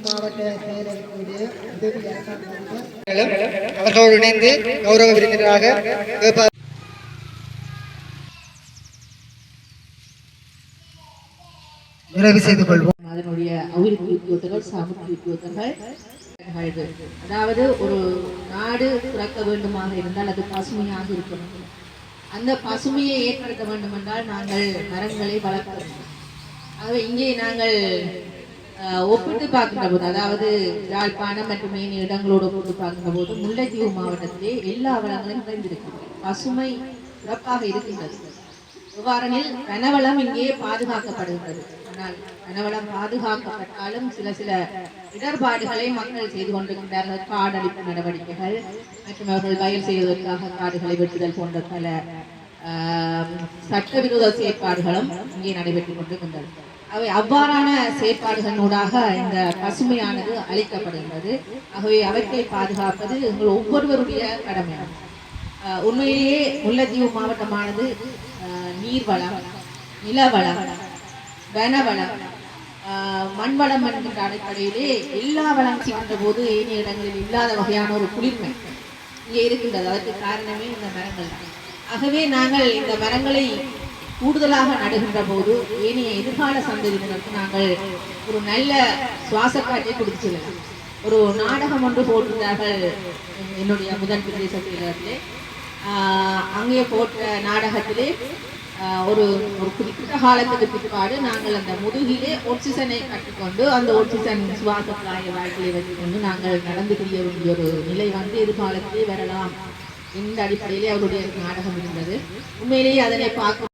மாவட்ட செயலருடைய உதவி அவர்களோடு இணைந்து கௌரவ விருந்தினராக நிறைவு செய்து கொள்வோம். அதனுடைய அபிவிருத்தி உத்தியோகத்தர்கள் சமூக உத்தியோகத்தர்கள் அதாவது ஒரு நாடு பிறக்க வேண்டுமாக இருந்தால் அது பசுமையாக இருக்கணும். அந்த பசுமையை ஏற்படுத்த வேண்டும் என்றால் நாங்கள் மரங்களை வளர்க்க வேண்டும். ஆகவே இங்கே நாங்கள் ஒப்பிட்டு பார்க்கின்ற போது, அதாவது யாழ்ப்பாணம் மற்றும் மேலும் இடங்களோடு ஒப்பிட்டு பார்க்கின்ற போது முல்லைத்தீவு மாவட்டத்திலே எல்லா வளங்களும் நிறைந்திருக்கின்றன. பசுமை சிறப்பாக இருக்கின்றது. எவ்வாறெனில் வனவளம் இங்கே பாதுகாக்கப்படுகின்றது. ஆனால் வனவளம் பாதுகாக்கப்பட்டாலும் சில இடர்பாடுகளை மக்கள் செய்து கொண்டிருக்கின்றார்கள். காடழிப்பு நடவடிக்கைகள் மற்றும் அவர்கள் வயல் செய்வதற்காக காடுகளை வெட்டுதல் போன்ற பல சட்டவிரோத செயற்பாடுகளும் இங்கே நடைபெற்றுக் கொண்டிருக்கின்றது. அவை அவ்வாறான செயற்பாடுகளூடாக இந்த பசுமையானது அளிக்கப்படுகின்றது. ஆகவே அவற்றை பாதுகாப்பது எங்கள் ஒவ்வொருவருடைய கடமையாகும். உண்மையிலேயே முல்லைத்தீவு மாவட்டமானது நீர்வளம், நிலவளம், வனவளம், மண்வளம் என்கின்ற அடிப்படையிலே எல்லா வளம் செய்கின்ற போது ஏனைய இடங்களில் இல்லாத வகையான ஒரு குளிர்மை இங்கே இருக்கின்றது. அதற்கு காரணமே இந்த மரங்கள் தான். ஆகவே நாங்கள் இந்த மரங்களை கூடுதலாக நடுகின்ற போது ஏனைய எதிர்கால சந்ததியினருக்கு நாங்கள் ஒரு நல்ல சுவாசக்காற்றை கொடுத்து செல்லலாம். ஒரு நாடகம் ஒன்று போட்டிருந்தார்கள் என்னுடைய முதல் பிரதேசத்திலே. அங்கே போட்ட நாடகத்திலே ஒரு குறிப்பிட்ட காலத்துக்கு பிற்பாடு நாங்கள் அந்த முதுகிலே ஆக்சிஜனை கட்டிக்கொண்டு அந்த ஆக்சிஜன் சுவாசக்காய வாழ்க்கையை வைத்துக்கொண்டு நாங்கள் நடந்து கொள்ள வேண்டிய ஒரு நிலை வந்து எதிர்காலத்திலே வரலாம். இந்த அடிப்படையிலே அவருடைய நாடகம் இருந்தது. உண்மையிலேயே அதனை பார்க்க